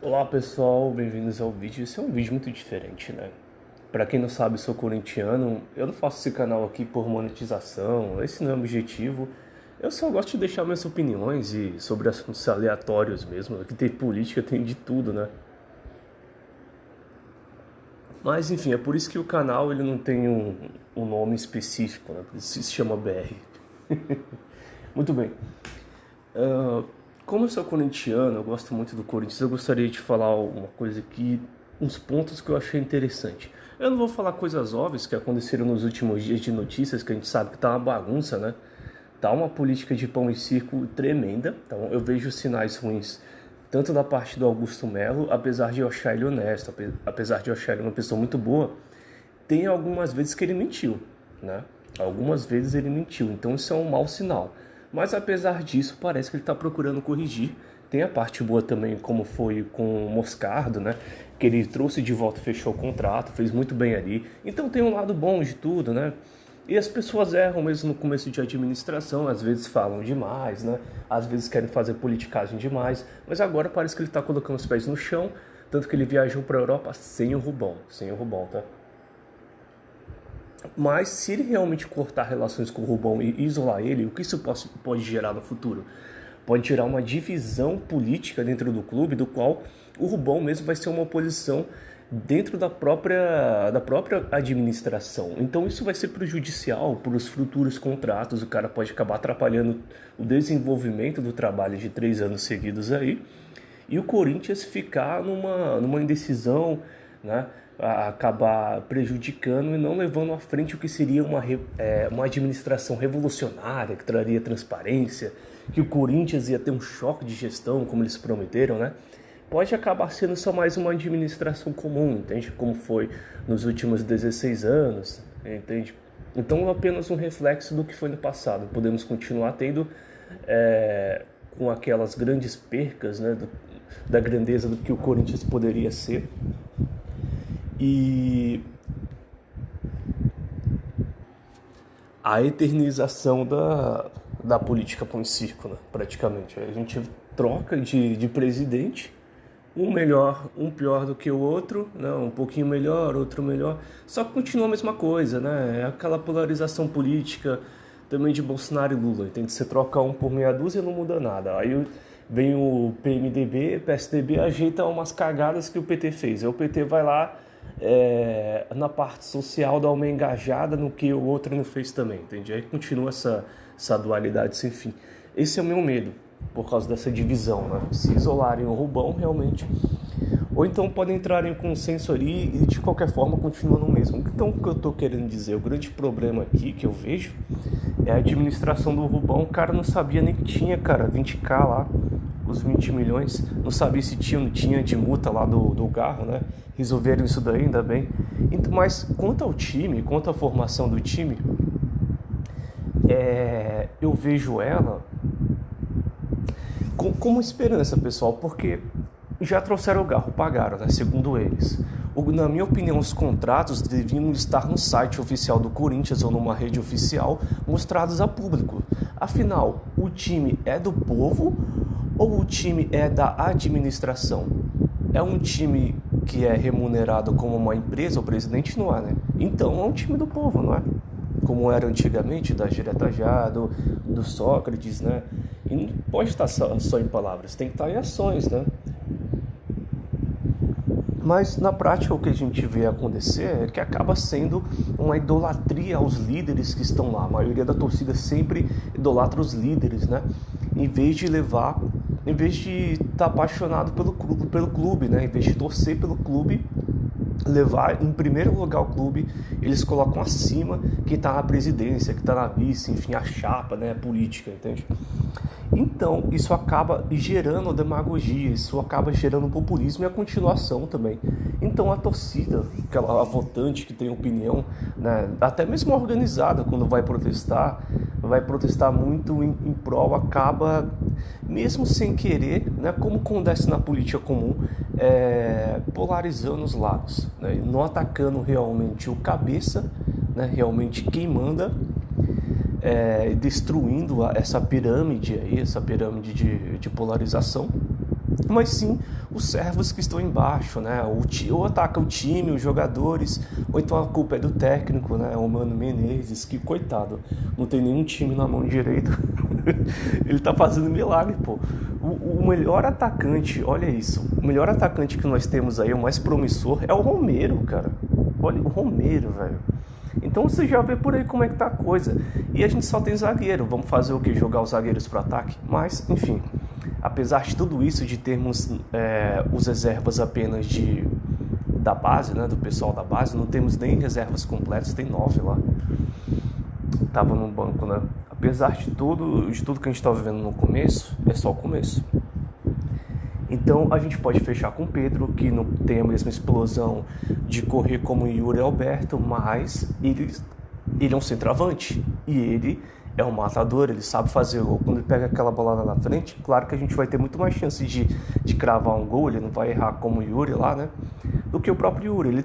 Olá pessoal, bem-vindos ao vídeo. Esse é um vídeo muito diferente, né? Pra quem não sabe, eu sou corintiano. Eu não faço esse canal aqui por monetização, esse não é o objetivo. Eu só gosto de deixar minhas opiniões e sobre assuntos aleatórios mesmo. Aqui tem política, tem de tudo, né? Mas enfim, é por isso que o canal ele não tem um nome específico, né? Por isso se chama BR. Muito bem. Ah, Como eu sou corintiano, eu gosto muito do Corinthians, eu gostaria de falar uma coisa aqui, uns pontos que eu achei interessante. Eu não vou falar coisas óbvias que aconteceram nos últimos dias de notícias, que a gente sabe que tá uma bagunça, né? Tá uma política de pão e circo tremenda, então eu vejo sinais ruins, tanto da parte do Augusto Melo, apesar de eu achar ele honesto, apesar de eu achar ele uma pessoa muito boa, tem algumas vezes que ele mentiu, né? Algumas vezes ele mentiu, então isso é um mau sinal. Mas apesar disso, parece que ele está procurando corrigir. Tem a parte boa também, como foi com o Moscardo, né? Que ele trouxe de volta, fechou o contrato, fez muito bem ali. Então tem um lado bom de tudo, né? E as pessoas erram mesmo no começo de administração, às vezes falam demais, né? Às vezes querem fazer politicagem demais, mas agora parece que ele está colocando os pés no chão, tanto que ele viajou para a Europa sem o Rubão, tá? Mas se ele realmente cortar relações com o Rubão e isolar ele, o que isso pode gerar no futuro? Pode gerar uma divisão política dentro do clube, do qual o Rubão mesmo vai ser uma oposição dentro da própria administração. Então isso vai ser prejudicial para os futuros contratos, o cara pode acabar atrapalhando o desenvolvimento do trabalho de 3 anos seguidos aí, e o Corinthians ficar numa indecisão, né? Acabar prejudicando e não levando à frente o que seria uma administração revolucionária, que traria transparência, que o Corinthians ia ter um choque de gestão, como eles prometeram, né? Pode acabar sendo só mais uma administração comum, entende? Como foi nos últimos 16 anos, entende? Então é apenas um reflexo do que foi no passado. Podemos continuar tendo com aquelas grandes percas, né, da grandeza do que o Corinthians poderia ser. E a eternização da política pão e circo, né, praticamente. A gente troca de presidente, um melhor, um pior do que o outro, né, um pouquinho melhor, outro melhor, só que continua a mesma coisa, né? É aquela polarização política também de Bolsonaro e Lula. Entende? Você troca um por meia dúzia e não muda nada. Aí vem o PMDB, PSDB, ajeita umas cagadas que o PT fez. Aí o PT vai lá na parte social, dá uma engajada no que o outro não fez também, entende? Aí continua essa dualidade sem fim. Esse é o meu medo, por causa dessa divisão, né? Se isolarem o Rubão, realmente, ou então podem entrar em consenso ali e de qualquer forma continua no mesmo. Então o que eu estou querendo dizer, o grande problema aqui que eu vejo é a administração do Rubão. O cara não sabia nem que tinha, cara, 20k lá, os 20 milhões, não sabia se tinha ou não tinha de multa lá do carro, né? Resolveram isso daí, ainda bem. Então, mas quanto ao time, quanto à formação do time, eu vejo ela como esperança, pessoal, porque já trouxeram o carro, pagaram, né? Segundo eles. Na minha opinião, os contratos deviam estar no site oficial do Corinthians ou numa rede oficial, mostrados a público. Afinal, o time é do povo ou o time é da administração? É um time que é remunerado como uma empresa, o presidente não é, né? Então é um time do povo, não é? Como era antigamente, da Giretajá, do Sócrates, né? E não pode estar só em palavras, tem que estar em ações, né? Mas na prática o que a gente vê acontecer é que acaba sendo uma idolatria aos líderes que estão lá. A maioria da torcida sempre idolatra os líderes, né? Em vez de estar apaixonado pelo clube, né? Em vez de torcer pelo clube, levar em primeiro lugar o clube, eles colocam acima quem está na presidência, que está na vice, enfim, a chapa, né? A política, entende? Então, isso acaba gerando demagogia, isso acaba gerando populismo e a continuação também. Então, a torcida, aquela votante que tem opinião, né, até mesmo organizada, quando vai protestar muito em prol, acaba, mesmo sem querer, né, como acontece na política comum, polarizando os lados, né, não atacando realmente o cabeça, né, realmente quem manda, destruindo essa pirâmide aí, essa pirâmide de polarização, mas sim os servos que estão embaixo, né? Ou ataca o time, os jogadores, ou então a culpa é do técnico, né? O Mano Menezes, que coitado, não tem nenhum time na mão direita. Ele tá fazendo milagre, pô. O melhor atacante, olha isso, o melhor atacante que nós temos aí, o mais promissor, é o Romero, cara. Olha, o Romero, velho. Então você já vê por aí como é que tá a coisa. E a gente só tem zagueiro. Vamos fazer o que? Jogar os zagueiros para ataque? Mas, enfim, apesar de tudo isso, de termos os reservas apenas da base, né, do pessoal da base, não temos nem reservas completas, tem 9 lá. Tava no banco, né? Apesar de tudo que a gente tá vivendo no começo, é só o começo. Então a gente pode fechar com o Pedro, que não tem a mesma explosão de correr como o Yuri Alberto, mas ele é um centroavante e ele é um matador, ele sabe fazer gol. Quando ele pega aquela bola lá na frente, claro que a gente vai ter muito mais chance de cravar um gol, ele não vai errar como o Yuri lá, né? Do que o próprio Yuri.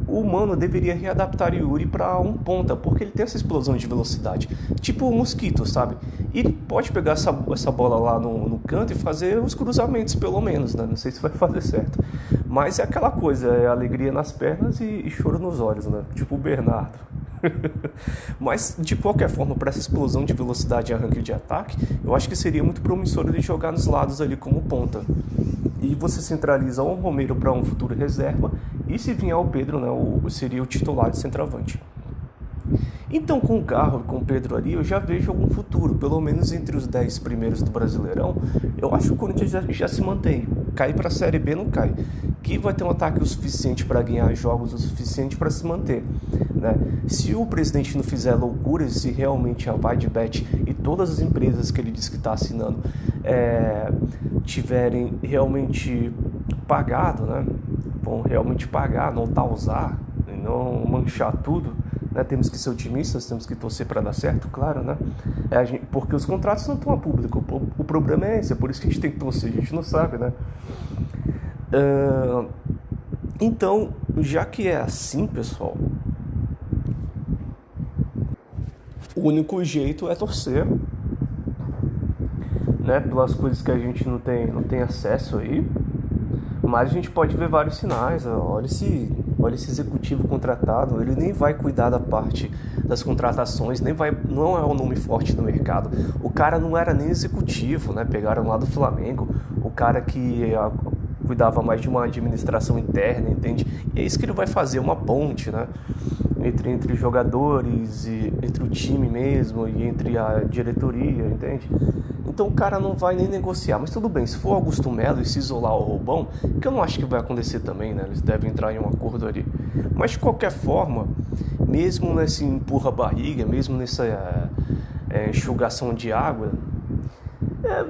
O Mano deveria readaptar o Yuri para um ponta, porque ele tem essa explosão de velocidade, tipo o Mosquito, sabe? E ele pode pegar essa bola lá no canto e fazer os cruzamentos, pelo menos, né? Não sei se vai fazer certo. Mas é aquela coisa, é alegria nas pernas e choro nos olhos, né? Tipo o Bernardo. Mas, de qualquer forma, para essa explosão de velocidade e arranque de ataque, eu acho que seria muito promissor ele jogar nos lados ali como ponta. E você centraliza o Romero para um futuro reserva, e se vier o Pedro, né, seria o titular de centroavante. Então, com o Garro e com o Pedro ali, eu já vejo algum futuro, pelo menos entre os 10 primeiros do Brasileirão. Eu acho que o Corinthians já se mantém. Cair para a Série B não cai. Que vai ter um ataque o suficiente para ganhar jogos o suficiente para se manter, né? Se o presidente não fizer loucuras, se realmente a Vaidbet e todas as empresas que ele diz que está assinando tiverem realmente pagado, né? Vão realmente pagar, não usar, não manchar tudo, né? Temos que ser otimistas, temos que torcer para dar certo, claro, né? Porque os contratos não estão a público, o problema é esse, é por isso que a gente tem que torcer, a gente não sabe, né? Então, já que é assim, pessoal, o único jeito é torcer, né? Pelas coisas que a gente não tem acesso aí. Mas a gente pode ver vários sinais. Olha esse executivo contratado, ele nem vai cuidar da parte das contratações, não é um nome forte no mercado. O cara não era nem executivo, né? Pegaram lá do Flamengo, o cara que cuidava mais de uma administração interna, entende? E é isso que ele vai fazer, uma ponte, né? Entre jogadores, e entre o time mesmo, e entre a diretoria, entende? Então o cara não vai nem negociar, mas tudo bem, se for Augusto Melo e se isolar o Roubão, que eu não acho que vai acontecer também, né? Eles devem entrar em um acordo ali. Mas de qualquer forma, mesmo nesse empurra-barriga, mesmo nessa enxugação de água,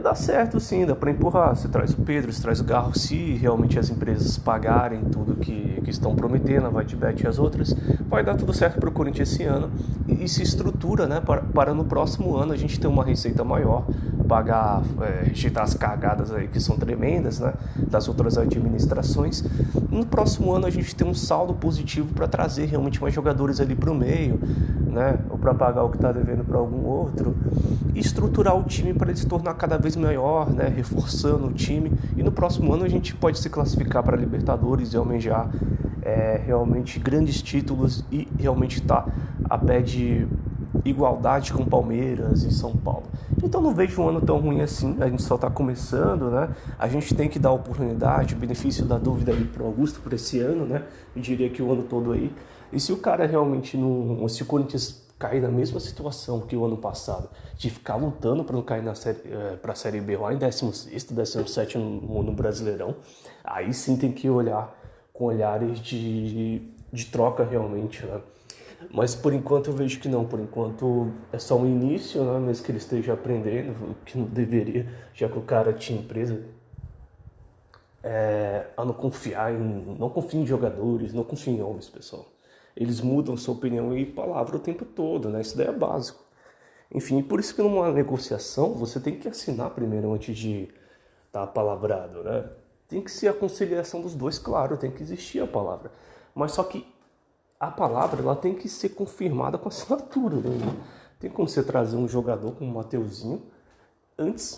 dá certo sim, dá para empurrar. Você traz o Pedro, você traz o Garro, se realmente as empresas pagarem tudo que estão prometendo, a Vaidbet e as outras, vai dar tudo certo para o Corinthians esse ano e se estrutura, né, para no próximo ano a gente ter uma receita maior, pagar, rejeitar as cagadas aí que são tremendas, né, das outras administrações. No próximo ano a gente tem um saldo positivo para trazer realmente mais jogadores ali para o meio, né, ou para pagar o que está devendo para algum outro, e estruturar o time para ele se tornar cada vez maior, né, reforçando o time, e no próximo ano a gente pode se classificar para a Libertadores e almejar realmente grandes títulos e realmente estar a pé de igualdade com Palmeiras e São Paulo. Então não vejo um ano tão ruim assim, a gente só está começando, né? A gente tem que dar oportunidade, o benefício da dúvida aí para o Augusto por esse ano, né? Eu diria que o ano todo aí. E se o cara realmente não, se o Corinthians cair na mesma situação que o ano passado, de ficar lutando para não cair para a Série B lá em 16º, 17º no Brasileirão, aí sim tem que olhar com olhares de troca realmente, né? Mas por enquanto eu vejo que não, por enquanto é só um início, né? Mesmo que ele esteja aprendendo, que não deveria, já que o cara tinha empresa, a não confie em jogadores, não confie em homens, pessoal. Eles mudam sua opinião e palavra o tempo todo, né? Isso daí é básico. Enfim, por isso que numa negociação você tem que assinar primeiro antes de estar palavrado, né? Tem que ser a conciliação dos dois, claro, tem que existir a palavra. Mas só que a palavra ela tem que ser confirmada com assinatura, né? Tem como você trazer um jogador como o Mateuzinho antes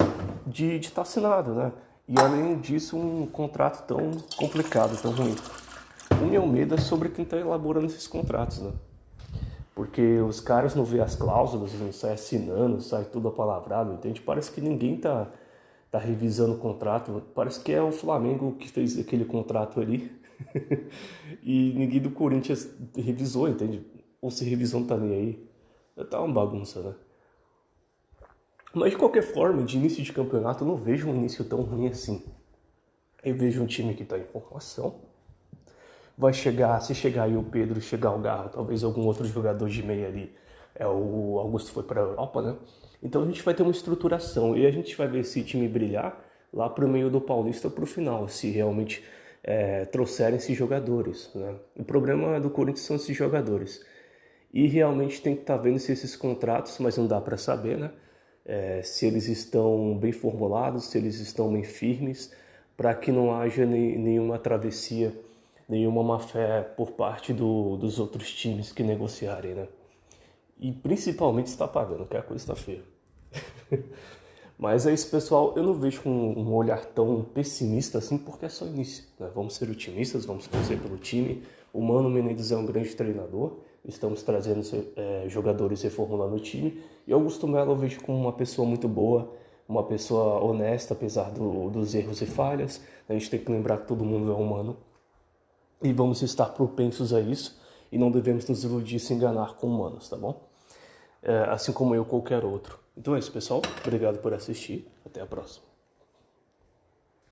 de estar assinado, né? E além disso, um contrato tão complicado, tão ruim. O meu medo é sobre quem está elaborando esses contratos, né? Porque os caras não vê as cláusulas, não sai assinando, sai tudo apalavrado, entende? Parece que ninguém tá revisando o contrato. Parece que é o Flamengo que fez aquele contrato ali e ninguém do Corinthians revisou, entende? Ou se revisou não tá nem aí. Tá uma bagunça, né? Mas de qualquer forma, de início de campeonato, eu não vejo um início tão ruim assim. Eu vejo um time que está em formação. Vai chegar, se chegar aí o Pedro, chegar o Garro, talvez algum outro jogador de meia ali. O Augusto foi para a Europa, né? Então a gente vai ter uma estruturação e a gente vai ver esse time brilhar lá para o meio do Paulista para o final, se realmente trouxerem esses jogadores, né? O problema do Corinthians são esses jogadores. E realmente tem que estar vendo se esses contratos, mas não dá para saber, né? Se eles estão bem formulados, se eles estão bem firmes, para que não haja nenhuma travessia, nenhuma má-fé por parte dos outros times que negociarem, né? E principalmente está pagando, que a coisa está feia. Mas é isso, pessoal. Eu não vejo com um olhar tão pessimista assim, porque é só início, né? Vamos ser otimistas, vamos torcer pelo time. O Mano Menezes é um grande treinador. Estamos trazendo jogadores reformulando o time. E Augusto Melo eu vejo como uma pessoa muito boa, uma pessoa honesta, apesar dos erros e falhas. A gente tem que lembrar que todo mundo é humano. E vamos estar propensos a isso. E não devemos nos iludir e se enganar com humanos, tá bom? Assim como eu, qualquer outro. Então é isso, pessoal. Obrigado por assistir. Até a próxima.